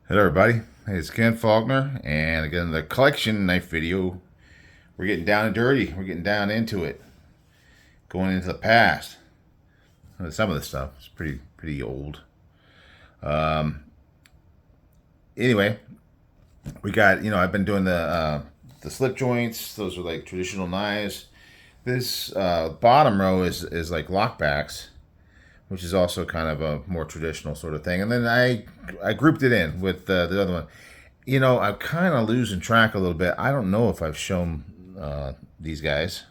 Hello everybody, hey, it's Ken Faulkner, and again the collection knife video. We're getting down and dirty, we're getting down into it, going into the past. Some of the stuff is pretty old. Anyway, we got, I've been doing the slip joints. Those are like traditional knives. This bottom row is like lockbacks, which is also kind of a more traditional sort of thing. And then I grouped it in with the other one. I'm kind of losing track a little bit. I don't know if I've shown these guys.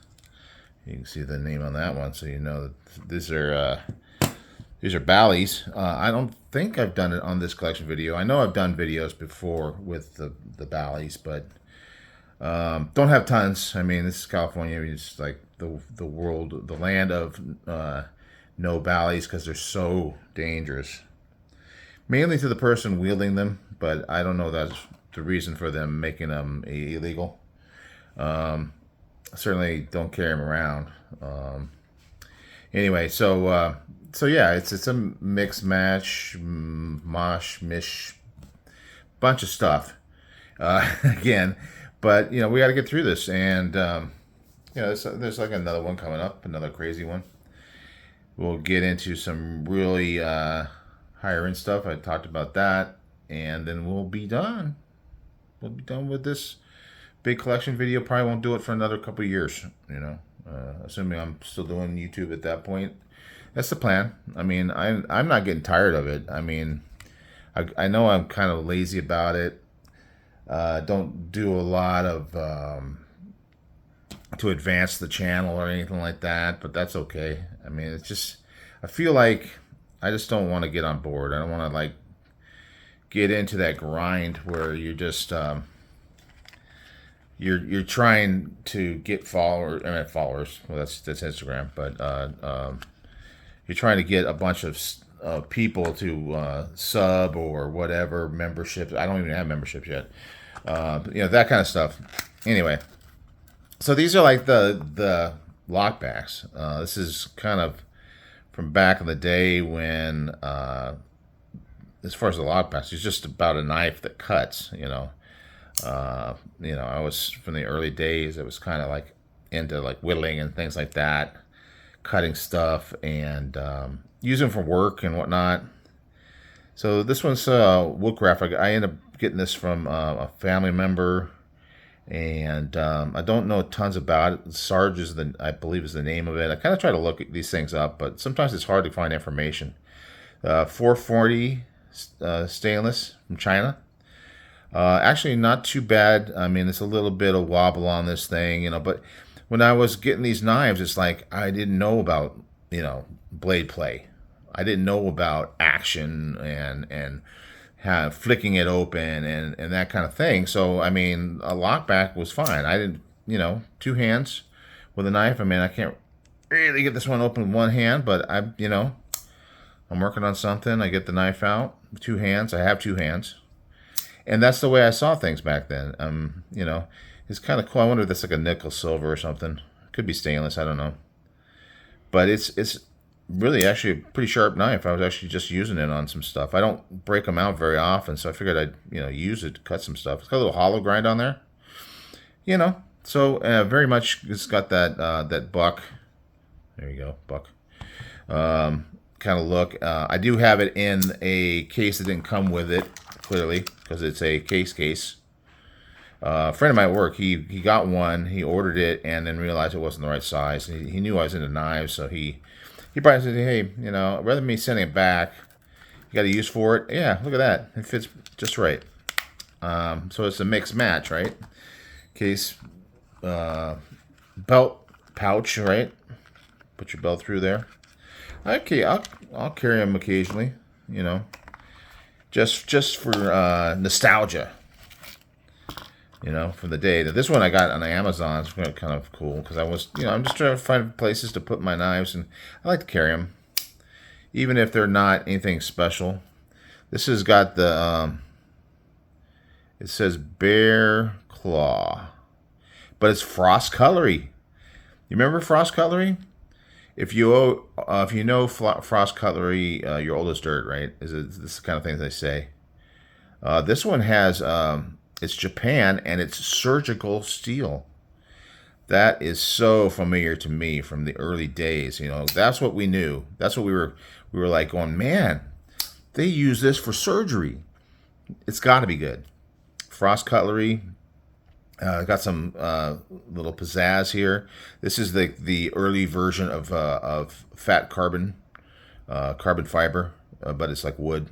You can see the name on that one, so you know that these are Bally's. I don't think I've done it on this collection video. I know I've done videos before with the Bally's, but don't have tons. I mean, this is California. It's like the world, the land of no Bally's because they're so dangerous. Mainly to the person wielding them, but I don't know that's the reason for them making them illegal. Certainly don't carry them around. Anyway, so yeah, it's a mix match, mosh, mish, bunch of stuff. Again, but we got to get through this, and there's like another one coming up, another crazy one. We'll get into some really higher end stuff. I talked about that, and then we'll be done. We'll be done with this big collection video. Probably won't do it for another couple of years. Assuming I'm still doing YouTube at that point. That's the plan. I mean, I'm not getting tired of it. I mean, I know I'm kind of lazy about it. Don't do a lot of to advance the channel or anything like that, but that's okay. I mean, it's just, I feel like I just don't want to get on board. I don't want to like get into that grind where you're just you're trying to get followers. Well, that's Instagram, but you're trying to get a bunch of people to sub or whatever memberships. I don't even have memberships yet. That kind of stuff. Anyway, so these are like the lockbacks. This is kind of from back in the day when, as far as the lockbacks, it's just about a knife that cuts. I was from the early days. It was kind of like into like whittling and things like that, cutting stuff and using for work and whatnot. So this one's Woodcraft. I ended up getting this from a family member, and I don't know tons about it. Sarge is I believe is the name of it. I kind of try to look these things up, but sometimes it's hard to find information. 440 stainless from China. Actually, not too bad. I mean, it's a little bit of wobble on this thing, but when I was getting these knives, it's like I didn't know about blade play. I didn't know about action and have flicking it open and that kind of thing. So I mean, a lockback was fine. I didn't, two hands with a knife. I mean, I can't really get this one open with one hand, but I'm working on something. I get the knife out with two hands. I have two hands, and that's the way I saw things back then. It's kind of cool. I wonder if that's like a nickel silver or something. Could be stainless. I don't know, but it's really actually a pretty sharp knife. I was actually just using it on some stuff. I don't break them out very often, so I figured I'd use it to cut some stuff. It's got a little hollow grind on there, So very much it's got that buck. There you go, buck. Kind of look. I do have it in a case that didn't come with it, clearly, because it's a case. A friend of mine at work, he got one, he ordered it, and then realized it wasn't the right size. He knew I was into knives, so he probably said, hey, rather than me sending it back, you got a use for it? Yeah, look at that. It fits just right. So it's a mixed match, right? Case, belt pouch, right? Put your belt through there. Okay, I'll carry them occasionally, just for nostalgia. From the day. This one I got on Amazon. It's kind of cool because I was, I'm just trying to find places to put my knives, and I like to carry them, even if they're not anything special. This has got the, it says Bear Claw, but it's frost cutlery. You remember frost cutlery? If you know frost cutlery, you're old as dirt, right? This is the kind of things they say. This one has it's Japan and it's surgical steel. That is so familiar to me from the early days. You know, that's what we knew. That's what we were like going, man, they use this for surgery. It's got to be good. Frost cutlery. Got some little pizzazz here. This is the early version of fat carbon fiber, but it's like wood.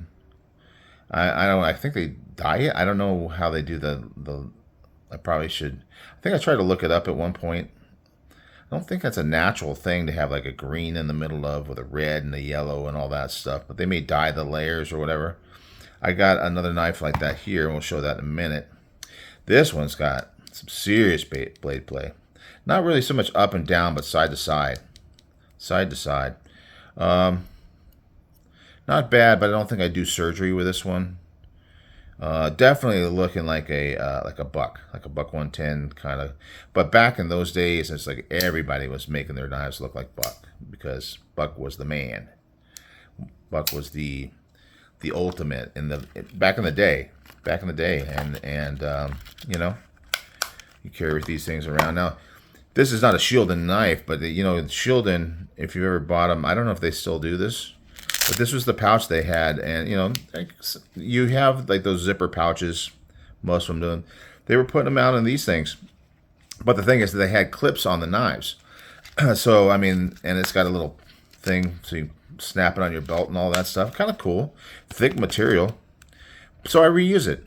I don't. I think they dye it. I don't know how they do the. I probably should. I think I tried to look it up at one point. I don't think that's a natural thing to have like a green in the middle of with a red and a yellow and all that stuff. But they may dye the layers or whatever. I got another knife like that here, and we'll show that in a minute. This one's got some serious blade play. Not really so much up and down, but side to side. Side to side. Not bad, but I don't think I do surgery with this one. Definitely looking like a buck 110 kind of. But back in those days, it's like everybody was making their knives look like Buck because Buck was the man. Buck was the ultimate in the back in the day. And you know, you carry these things around now. This is not a Shieldon knife, but you know, Shieldon, if you've ever bought them, I don't know if they still do this. But this was the pouch they had, and you know, you have like those zipper pouches, most of them doing. They were putting them out in these things, but the thing is, they had clips on the knives. So I mean, and it's got a little thing so you snap it on your belt and all that stuff. Kind of cool, thick material. So I reuse it.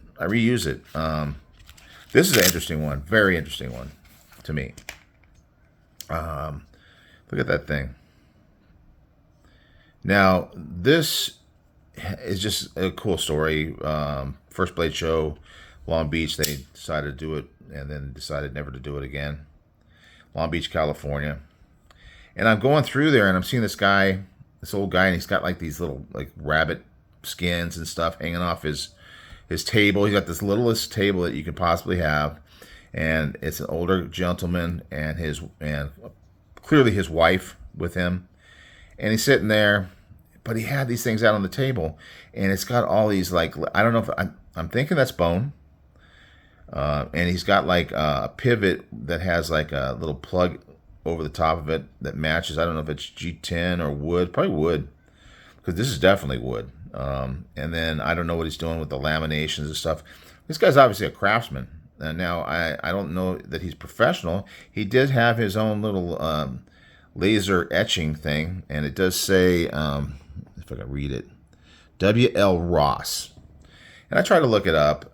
This is an interesting one, very interesting one to me. Look at that thing. Now, this is just a cool story. First Blade Show, Long Beach, they decided to do it and then decided never to do it again. Long Beach, California. And I'm going through there and I'm seeing this old guy, and he's got like these little like rabbit skins and stuff hanging off his table. He's got this littlest table that you could possibly have. And it's an older gentleman and clearly his wife with him. And he's sitting there, but he had these things out on the table, and it's got all these like, I don't know if I'm thinking that's bone, and he's got like a pivot that has like a little plug over the top of it that matches. I don't know if it's G10 or wood, probably wood, because this is definitely wood. And then I don't know what he's doing with the laminations and stuff. This guy's obviously a craftsman. And now I don't know that he's professional. He did have his own little laser etching thing, and it does say, if I can read it, W.L. Ross. And I tried to look it up.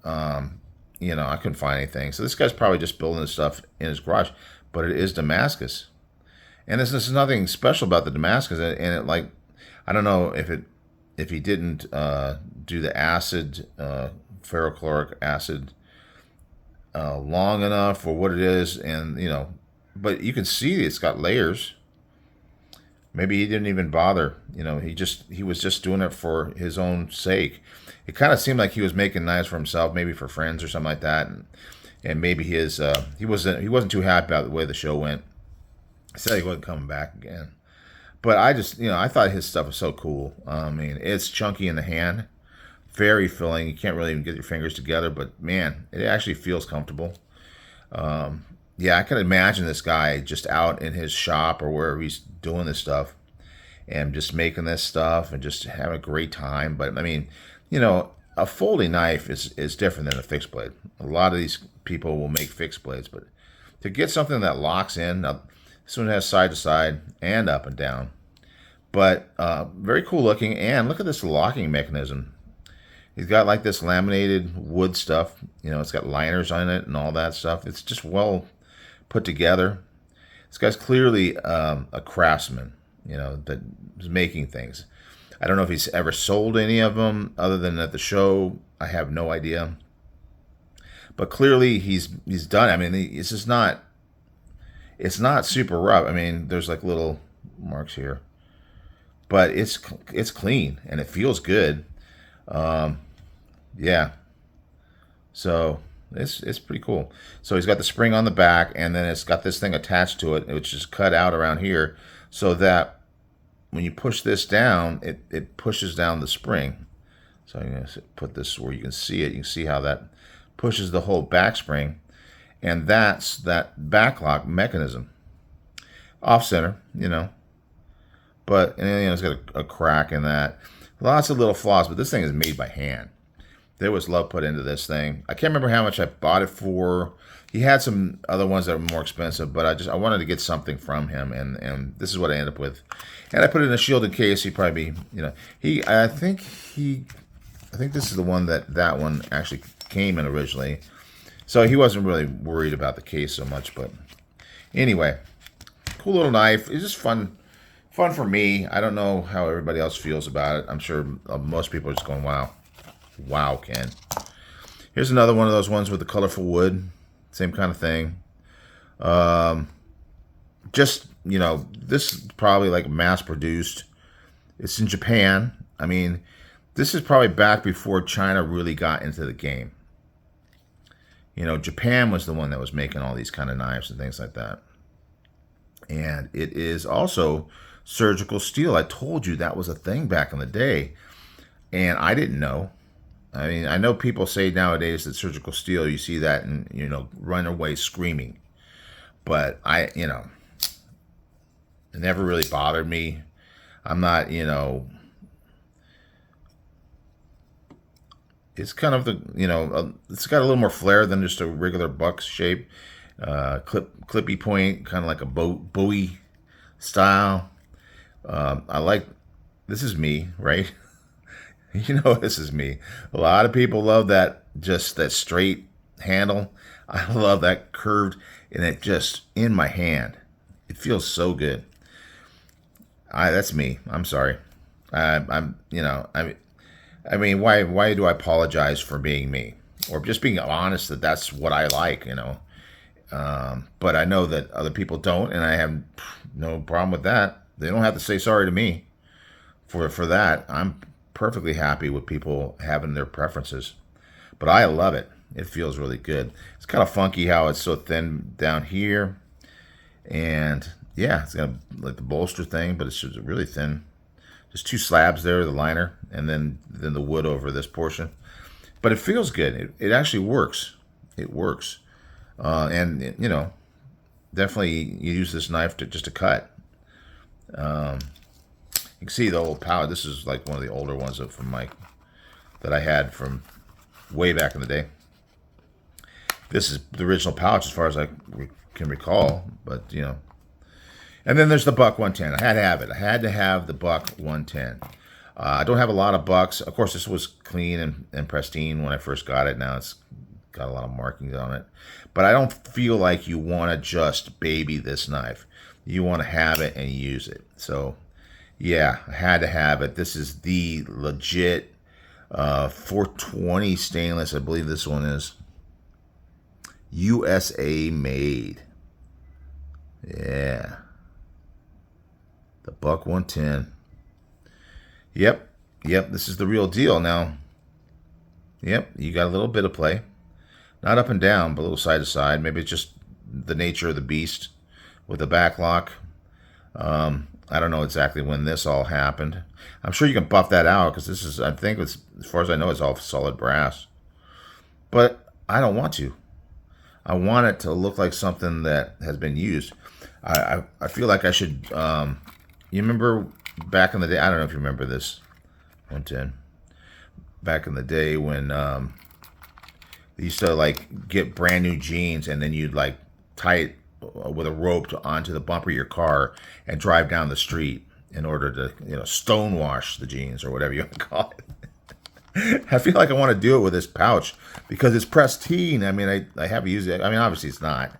You know, I couldn't find anything. So this guy's probably just building this stuff in his garage, but it is Damascus. And this is nothing special about the Damascus. And it, like, I don't know if he didn't do the acid, ferrochloric acid, long enough or what it is, and you know, but you can see it's got layers. Maybe he didn't even bother, you know, he was just doing it for his own sake. It kind of seemed like he was making knives for himself, maybe for friends or something like that, and maybe he wasn't too happy about the way the show went. He said he wasn't coming back again. But I just, you know, I thought his stuff was so cool. I mean, it's chunky in the hand, very filling. You can't really even get your fingers together, but man, it actually feels comfortable. Yeah, I can imagine this guy just out in his shop or wherever he's doing this stuff and just making this stuff and just having a great time. But I mean, you know, a folding knife is different than a fixed blade. A lot of these people will make fixed blades, but to get something that locks in, now this one has side to side and up and down, but very cool looking. And look at this locking mechanism. He's got like this laminated wood stuff. You know, it's got liners on it and all that stuff. It's just well put together. This guy's clearly a craftsman, you know, that is making things. I don't know if he's ever sold any of them other than at the show. I have no idea. But clearly he's done. I mean, it's not super rough. I mean, there's like little marks here, but it's clean and it feels good. Yeah, so it's pretty cool. So he's got the spring on the back, and then it's got this thing attached to it, which is cut out around here, so that when you push this down, it pushes down the spring. So I'm going to put this where you can see it. You can see how that pushes the whole back spring. And that's that backlock mechanism. Off center, But it's got a crack in that. Lots of little flaws, but this thing is made by hand. There was love put into this thing. I can't remember how much I bought it for. He had some other ones that were more expensive, but I wanted to get something from him, and this is what I ended up with. And I put it in a shielded case. He probably I think this is the one that one actually came in originally. So he wasn't really worried about the case so much, but anyway, cool little knife. It's just fun for me. I don't know how everybody else feels about it. I'm sure most people are just going, wow, Ken. Here's another one of those ones with the colorful wood. Same kind of thing. This is probably like mass produced. It's in Japan. I mean, this is probably back before China really got into the game. Japan was the one that was making all these kind of knives and things like that. And it is also surgical steel. I told you that was a thing back in the day. And I didn't know. I mean, I know people say nowadays that surgical steel, you see that and, run away screaming. But it never really bothered me. I'm not, it's kind of it's got a little more flair than just a regular buck shape. Clippy point, kind of like a Bowie style. This is me, right? This is me. A lot of people love that straight handle. I love that curved, and it just in my hand. It feels so good. That's me. I'm sorry. I mean, why do I apologize for being me, or just being honest that that's what I like, But I know that other people don't, and I have no problem with that. They don't have to say sorry to me for that. I'm perfectly happy with people having their preferences, but I love it. It feels really good. It's kind of funky how it's so thin down here, and yeah, it's got like the bolster thing, but it's just really thin. Just two slabs there, the liner, and then the wood over this portion. But it feels good. It actually works. It works, and definitely you use this knife just to cut. You can see the old pouch. This is like one of the older ones that I had from way back in the day. This is the original pouch as far as I can recall, but And then there's the Buck 110. I had to have it. I had to have the Buck 110. I don't have a lot of Bucks. Of course, this was clean and pristine when I first got it. Now it's got a lot of markings on it. But I don't feel like you want to just baby this knife. You want to have it and use it. So, yeah, I had to have it. This is the legit 420 stainless. I believe this one is USA made. Yeah. The Buck 110. Yep. This is the real deal now. Yep. You got a little bit of play. Not up and down, but a little side to side. Maybe it's just the nature of the beast with the back lock. I don't know exactly when this all happened. I'm sure you can buff that out because this is, I think, as far as I know, it's all solid brass. But I don't want to. I want it to look like something that has been used. I feel like I should. You remember back in the day? I don't know if you remember this 110. Back in the day when they used to like get brand new jeans and then you'd like tie it with a rope onto the bumper of your car and drive down the street in order to stonewash the jeans or whatever you want to call it. I feel like I want to do it with this pouch because it's pristine. I mean, I have used it. I mean, obviously it's not.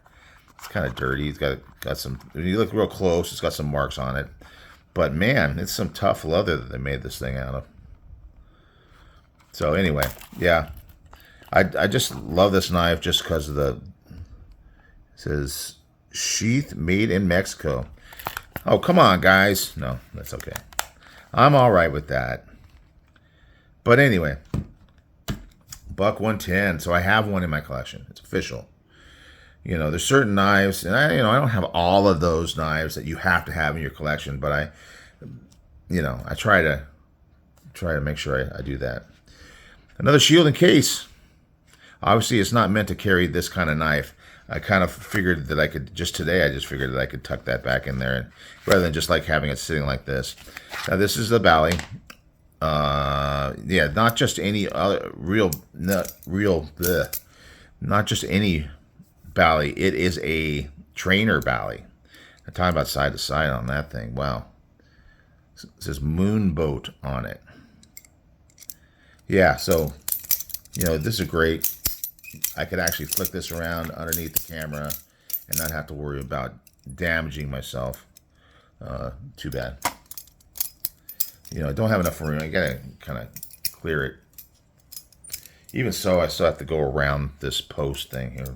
It's kind of dirty. It's got some. When you look real close, it's got some marks on it. But man, it's some tough leather that they made this thing out of. So anyway, yeah, I just love this knife just because of it says sheath made in Mexico. Oh, come on, guys. No, that's okay. I'm all right with that. But anyway, Buck 110. So I have one in my collection. It's official. There's certain knives, and I don't have all of those knives that you have to have in your collection, but I try to make sure I do that. Another shield and case. Obviously, it's not meant to carry this kind of knife. I kind of figured that I could, just today, I just figured that I could tuck that back in there, and, rather than just like having it sitting like this. Now, this is the Bally. Yeah, not just any other not just any Bally. It is a trainer Bally. I'm talking about side to side on that thing. Wow. It says Moonboat on it. Yeah, so, this is great. I could actually flick this around underneath the camera and not have to worry about damaging myself. Too bad. I don't have enough room. I gotta kind of clear it. Even so, I still have to go around this post thing here.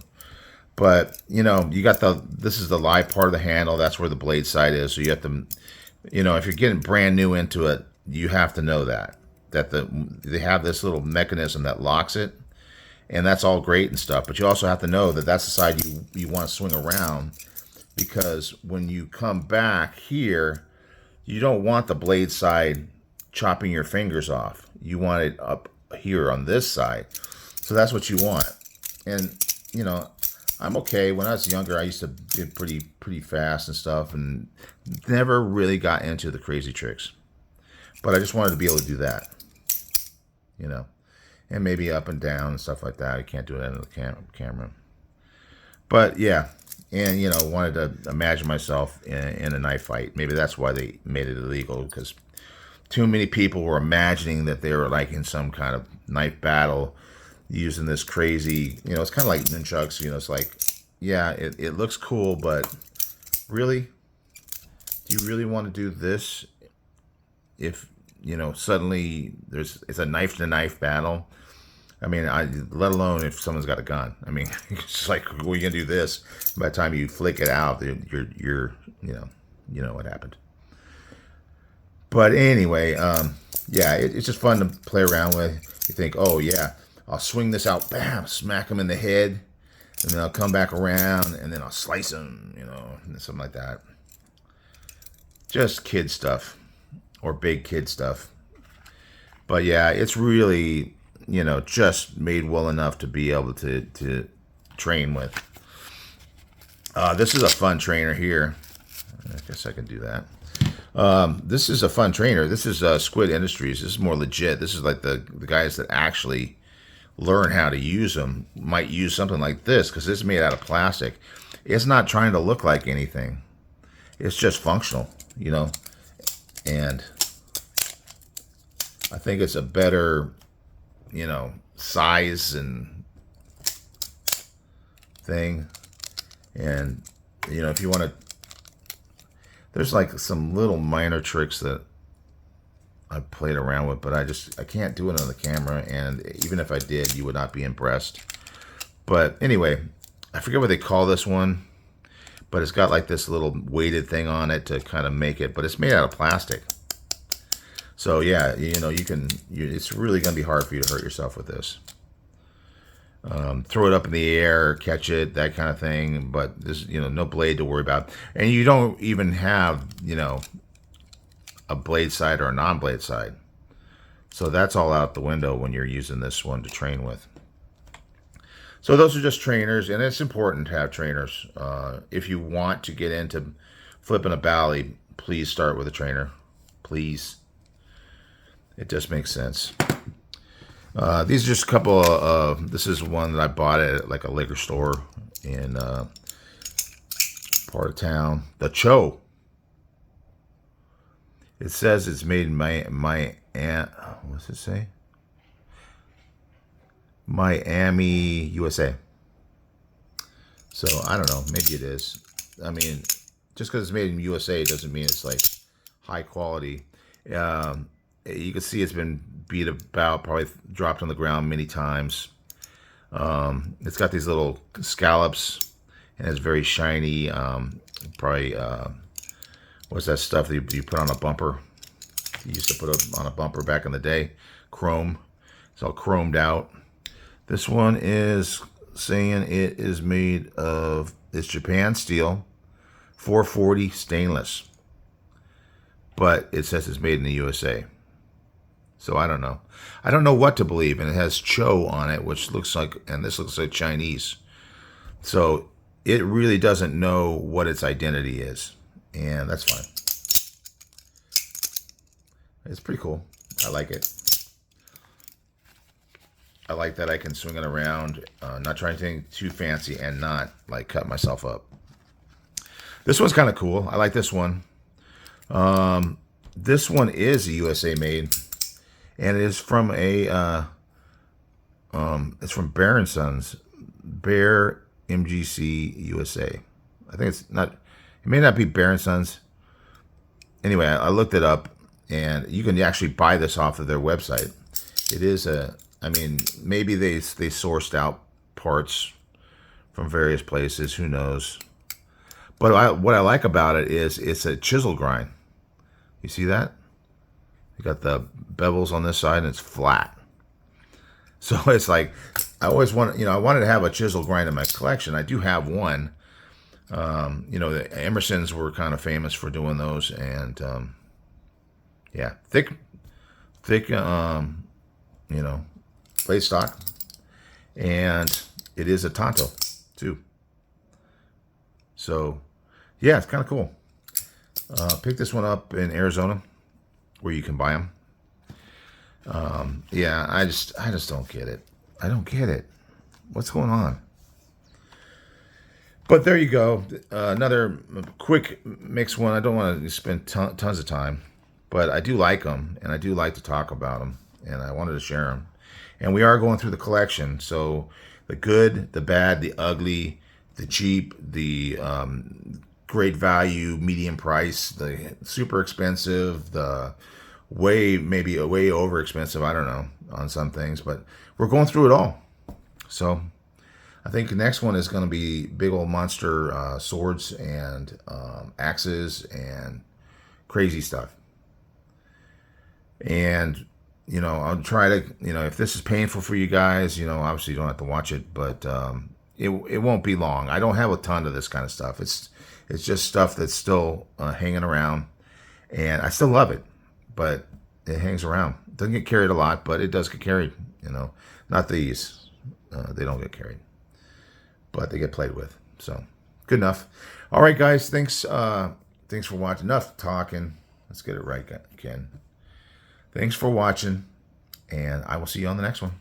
But, you got this is the live part of the handle. That's where the blade side is. So you have to, if you're getting brand new into it, you have to know that they have this little mechanism that locks it. And that's all great and stuff. But you also have to know that that's the side you want to swing around, because when you come back here, you don't want the blade side chopping your fingers off. You want it up here on this side. So that's what you want. And, I'm okay. When I was younger, I used to be pretty fast and stuff, and never really got into the crazy tricks. But I just wanted to be able to do that, and maybe up and down and stuff like that. I can't do it under the camera. But yeah, and wanted to imagine myself in a knife fight. Maybe that's why they made it illegal, because too many people were imagining that they were like in some kind of knife battle using this crazy, it's kind of like nunchucks. It's like, yeah, it looks cool, but really, do you really want to do this if suddenly it's a knife to knife battle? I mean, let alone if someone's got a gun. I mean, it's just like, well, you're gonna do this. By the time you flick it out, you're what happened. But anyway, yeah, it's just fun to play around with. You think, oh yeah, I'll swing this out, bam, smack him in the head, and then I'll come back around, and then I'll slice him, and something like that. Just kid stuff, or big kid stuff. But yeah, it's really, just made well enough to be able to train with. This is a fun trainer here. I guess I can do that. This is a fun trainer. This is Squid Industries. This is more legit. This is like the guys that actually learn how to use them might use something like this, because it's made out of plastic. It's not trying to look like anything. It's just functional, and I think it's a better, size and thing. And, if you want to, there's like some little minor tricks that I played around with, but I can't do it on the camera. And even if I did, you would not be impressed. But anyway, I forget what they call this one, but it's got like this little weighted thing on it to kind of make it, but it's made out of plastic. So yeah, it's really going to be hard for you to hurt yourself with this. Throw it up in the air, catch it, that kind of thing. But there's, no blade to worry about. And you don't even have, a blade side or a non-blade side. So that's all out the window when you're using this one to train with. So those are just trainers, and it's important to have trainers. If you want to get into flipping a Bally, please start with a trainer. Please. It just makes sense. These are just a couple of, this is one that I bought at like a liquor store in part of town. The Cho. It says it's made in what's it say? Miami, USA. So I don't know, maybe it is. I mean, just because it's made in USA doesn't mean it's like high quality. You can see it's been beat about, probably dropped on the ground many times. It's got these little scallops, and it's very shiny. Probably, what's that stuff that you put on a bumper? You used to put on a bumper back in the day. Chrome. It's all chromed out. This one is saying it is made of, it's Japan steel, 440 stainless. But it says it's made in the USA. So I don't know. I don't know what to believe. And it has Cho on it, which looks like, and this looks like Chinese. So it really doesn't know what its identity is. And that's fine. It's pretty cool. I like it. I like that I can swing it around, not trying anything too fancy and not like cut myself up. This one's kind of cool. I like this one. This one is a USA made, and it is from a it's from Bear & Sons, Bear MGC USA. I think it's not. It may not be Bear & Sons. Anyway, I looked it up, and you can actually buy this off of their website. It is a. I mean, maybe they sourced out parts from various places. Who knows? But what I like about it is it's a chisel grind. You see that? You got the bevels on this side, and it's flat. So it's like I always want, I wanted to have a chisel grind in my collection. I do have one. The Emersons were kind of famous for doing those, and yeah, thick, blade stock, and it is a Tonto too. So yeah, it's kind of cool. Pick this one up in Arizona, where you can buy them. Yeah, I just don't get it. I don't get it. What's going on? But there you go. Another quick mix one. I don't want to spend tons of time, but I do like them, and I do like to talk about them, and I wanted to share them. And we are going through the collection, so the good, the bad, the ugly, the cheap, the great value, medium price, the super expensive, the maybe way over expensive. I don't know on some things, but we're going through it all. So I think the next one is going to be big old monster swords and axes and crazy stuff. And I'll try to, if this is painful for you guys, obviously you don't have to watch it, but it won't be long. I don't have a ton of this kind of stuff. It's just stuff that's still hanging around, and I still love it, but it hangs around. It doesn't get carried a lot, but it does get carried. Not these. They don't get carried, but they get played with. So good enough. All right, guys. Thanks for watching. Enough talking. Let's get it right, Ken. Thanks for watching, and I will see you on the next one.